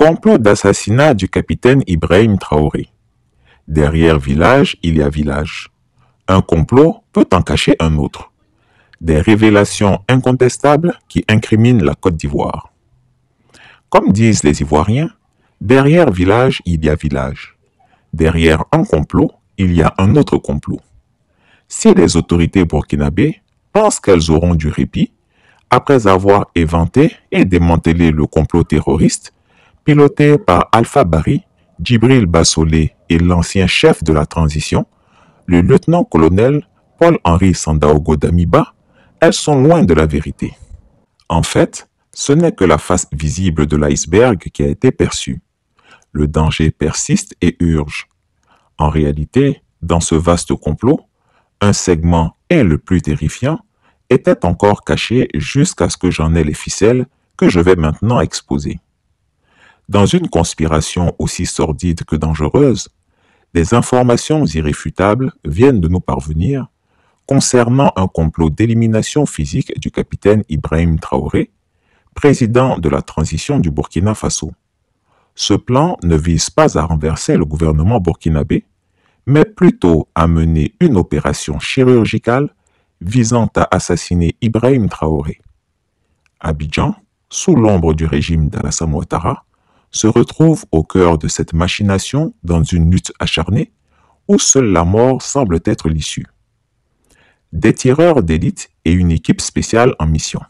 Complot d'assassinat du capitaine Ibrahim Traoré. Derrière village, il y a village. Un complot peut en cacher un autre. Des révélations incontestables qui incriminent la Côte d'Ivoire. Comme disent les Ivoiriens, derrière village, il y a village. Derrière un complot, il y a un autre complot. Si les autorités burkinabées pensent qu'elles auront du répit, après avoir éventé et démantelé le complot terroriste, piloté par Alpha Bari, Djibril Bassolé et l'ancien chef de la transition, le lieutenant-colonel Paul-Henri Sandaogo Damiba, elles sont loin de la vérité. En fait, ce n'est que la face visible de l'iceberg qui a été perçue. Le danger persiste et urge. En réalité, dans ce vaste complot, un segment, et le plus terrifiant, était encore caché jusqu'à ce que j'en ai les ficelles que je vais maintenant exposer. Dans une conspiration aussi sordide que dangereuse, des informations irréfutables viennent de nous parvenir concernant un complot d'élimination physique du capitaine Ibrahim Traoré, président de la transition du Burkina Faso. Ce plan ne vise pas à renverser le gouvernement burkinabé, mais plutôt à mener une opération chirurgicale visant à assassiner Ibrahim Traoré. Abidjan, sous l'ombre du régime d'Alassane Ouattara, se retrouve au cœur de cette machination dans une lutte acharnée où seule la mort semble être l'issue. Des tireurs d'élite et une équipe spéciale en mission.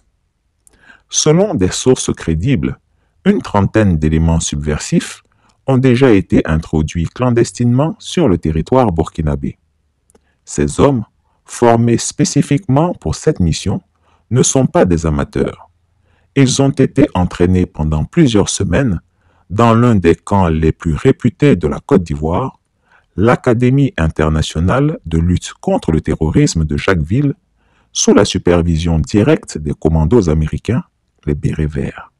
Selon des sources crédibles, une trentaine d'éléments subversifs ont déjà été introduits clandestinement sur le territoire burkinabé. Ces hommes, formés spécifiquement pour cette mission, ne sont pas des amateurs. Ils ont été entraînés pendant plusieurs semaines dans l'un des camps les plus réputés de la Côte d'Ivoire, l'Académie internationale de lutte contre le terrorisme de Jacquesville, sous la supervision directe des commandos américains, les Bérets Verts.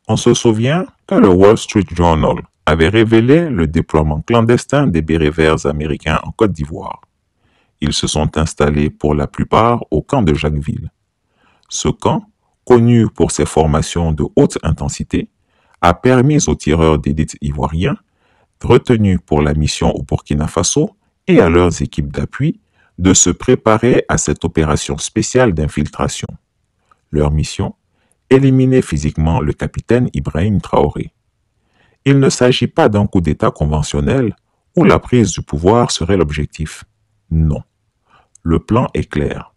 On se souvient que le Wall Street Journal avait révélé le déploiement clandestin des Bérets Verts américains en Côte d'Ivoire. Ils se sont installés pour la plupart au camp de Jacquesville. Ce camp, connu pour ses formations de haute intensité, a permis aux tireurs d'élite ivoiriens, retenus pour la mission au Burkina Faso et à leurs équipes d'appui, de se préparer à cette opération spéciale d'infiltration. Leur mission, éliminer physiquement le capitaine Ibrahim Traoré. Il ne s'agit pas d'un coup d'État conventionnel où la prise du pouvoir serait l'objectif. Non. Le plan est clair.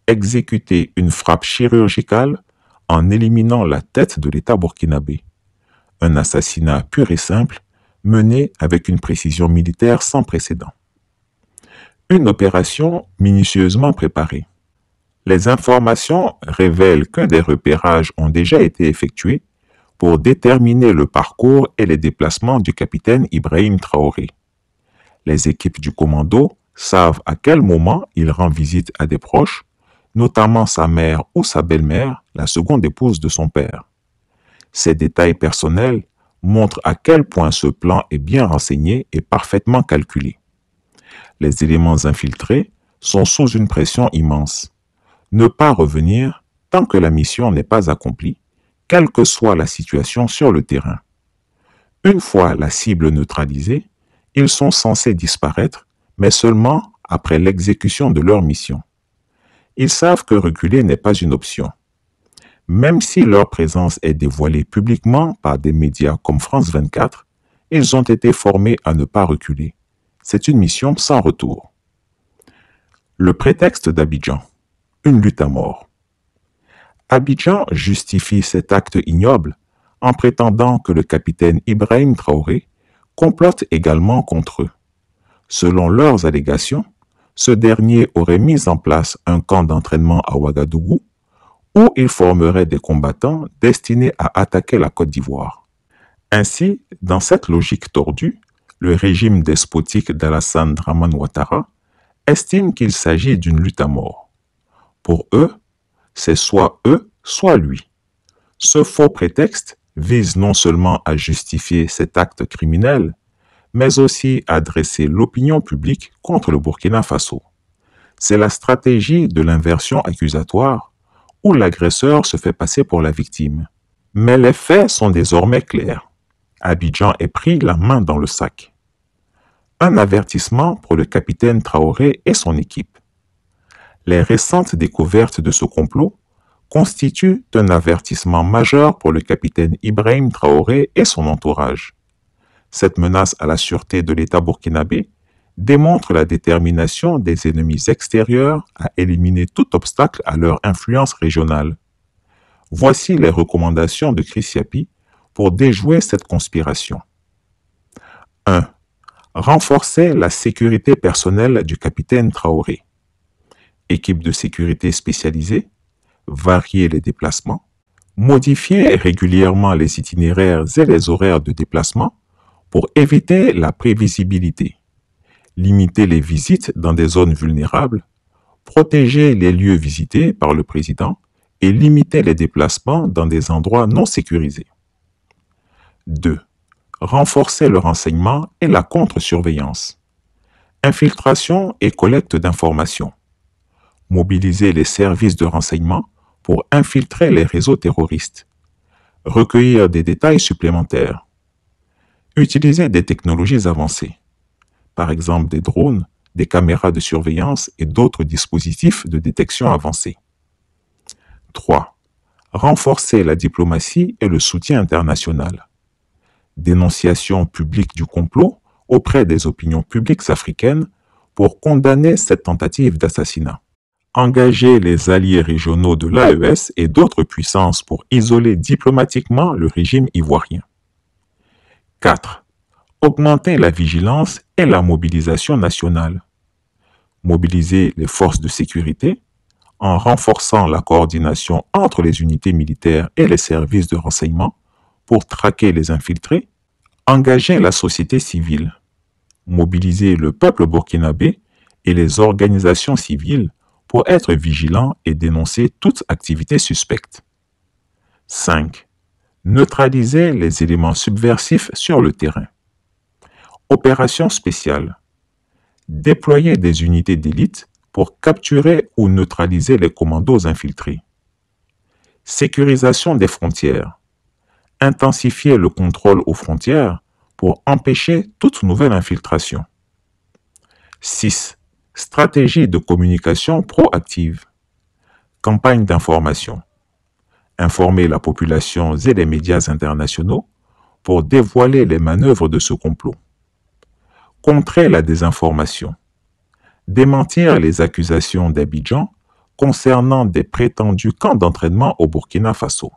Exécuter une frappe chirurgicale en éliminant la tête de l'État burkinabé. Un assassinat pur et simple, mené avec une précision militaire sans précédent. Une opération minutieusement préparée. Les informations révèlent que des repérages ont déjà été effectués pour déterminer le parcours et les déplacements du capitaine Ibrahim Traoré. Les équipes du commando savent à quel moment il rend visite à des proches, notamment sa mère ou sa belle-mère, la seconde épouse de son père. Ces détails personnels montrent à quel point ce plan est bien renseigné et parfaitement calculé. Les éléments infiltrés sont sous une pression immense. Ne pas revenir tant que la mission n'est pas accomplie, quelle que soit la situation sur le terrain. Une fois la cible neutralisée, ils sont censés disparaître, mais seulement après l'exécution de leur mission. Ils savent que reculer n'est pas une option. Même si leur présence est dévoilée publiquement par des médias comme France 24, ils ont été formés à ne pas reculer. C'est une mission sans retour. Le prétexte d'Abidjan. Une lutte à mort. Abidjan justifie cet acte ignoble en prétendant que le capitaine Ibrahim Traoré complote également contre eux. Selon leurs allégations, ce dernier aurait mis en place un camp d'entraînement à Ouagadougou où il formerait des combattants destinés à attaquer la Côte d'Ivoire. Ainsi, dans cette logique tordue, le régime despotique d'Alassane Dramane Ouattara estime qu'il s'agit d'une lutte à mort. Pour eux, c'est soit eux, soit lui. Ce faux prétexte vise non seulement à justifier cet acte criminel, mais aussi à dresser l'opinion publique contre le Burkina Faso. C'est la stratégie de l'inversion accusatoire où l'agresseur se fait passer pour la victime. Mais les faits sont désormais clairs. Abidjan est pris la main dans le sac. Un avertissement pour le capitaine Traoré et son équipe. Les récentes découvertes de ce complot constituent un avertissement majeur pour le capitaine Ibrahim Traoré et son entourage. Cette menace à la sûreté de l'État burkinabé démontre la détermination des ennemis extérieurs à éliminer tout obstacle à leur influence régionale. Voici les recommandations de Chris Yapi pour déjouer cette conspiration. 1. Renforcer la sécurité personnelle du capitaine Traoré. Équipe de sécurité spécialisée, varier les déplacements, modifier régulièrement les itinéraires et les horaires de déplacement pour éviter la prévisibilité, limiter les visites dans des zones vulnérables, protéger les lieux visités par le président et limiter les déplacements dans des endroits non sécurisés. 2. Renforcer le renseignement et la contre-surveillance. Infiltration et collecte d'informations. Mobiliser les services de renseignement pour infiltrer les réseaux terroristes. Recueillir des détails supplémentaires. Utiliser des technologies avancées, par exemple des drones, des caméras de surveillance et d'autres dispositifs de détection avancés. 3. Renforcer la diplomatie et le soutien international. Dénonciation publique du complot auprès des opinions publiques africaines pour condamner cette tentative d'assassinat. Engager les alliés régionaux de l'AES et d'autres puissances pour isoler diplomatiquement le régime ivoirien. 4. Augmenter la vigilance et la mobilisation nationale. Mobiliser les forces de sécurité en renforçant la coordination entre les unités militaires et les services de renseignement pour traquer les infiltrés. Engager la société civile. Mobiliser le peuple burkinabé et les organisations civiles pour être vigilants et dénoncer toute activité suspecte. 5. Neutraliser les éléments subversifs sur le terrain. Opération spéciale. Déployer des unités d'élite pour capturer ou neutraliser les commandos infiltrés. Sécurisation des frontières. Intensifier le contrôle aux frontières pour empêcher toute nouvelle infiltration. 6. Stratégie de communication proactive. Campagne d'information. Informer la population et les médias internationaux pour dévoiler les manœuvres de ce complot. Contrer la désinformation. Démentir les accusations d'Abidjan concernant des prétendus camps d'entraînement au Burkina Faso.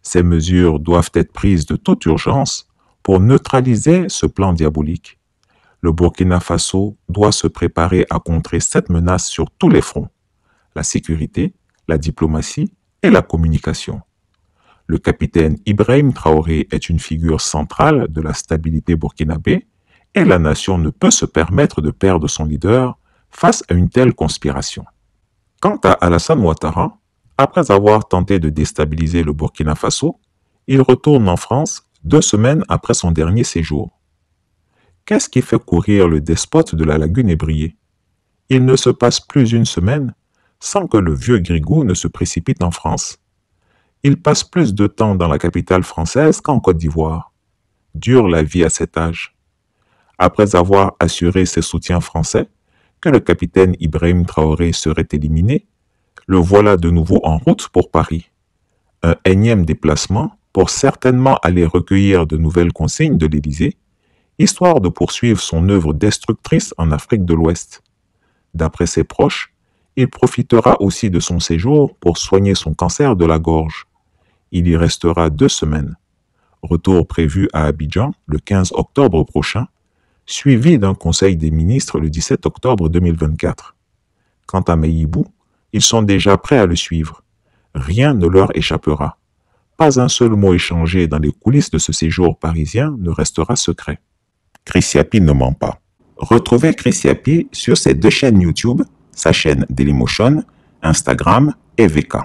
Ces mesures doivent être prises de toute urgence pour neutraliser ce plan diabolique. Le Burkina Faso doit se préparer à contrer cette menace sur tous les fronts, la sécurité, la diplomatie et la communication. Le capitaine Ibrahim Traoré est une figure centrale de la stabilité burkinabé et la nation ne peut se permettre de perdre son leader face à une telle conspiration. Quant à Alassane Ouattara, après avoir tenté de déstabiliser le Burkina Faso, il retourne en France 2 semaines après son dernier séjour. Qu'est-ce qui fait courir le despote de la lagune ébriée? Il ne se passe plus une semaine sans que le vieux Grigou ne se précipite en France. Il passe plus de temps dans la capitale française qu'en Côte d'Ivoire. Dure la vie à cet âge. Après avoir assuré ses soutiens français que le capitaine Ibrahim Traoré serait éliminé, le voilà de nouveau en route pour Paris. Un énième déplacement pour certainement aller recueillir de nouvelles consignes de l'Élysée, histoire de poursuivre son œuvre destructrice en Afrique de l'Ouest. D'après ses proches, il profitera aussi de son séjour pour soigner son cancer de la gorge. Il y restera 2 semaines. Retour prévu à Abidjan le 15 octobre prochain, suivi d'un conseil des ministres le 17 octobre 2024. Quant à Meïbou, ils sont déjà prêts à le suivre. Rien ne leur échappera. Pas un seul mot échangé dans les coulisses de ce séjour parisien ne restera secret. Chris Yapi ne ment pas. Retrouvez Chris Yapi sur ses 2 chaînes YouTube, sa chaîne Dailymotion, Instagram et VK.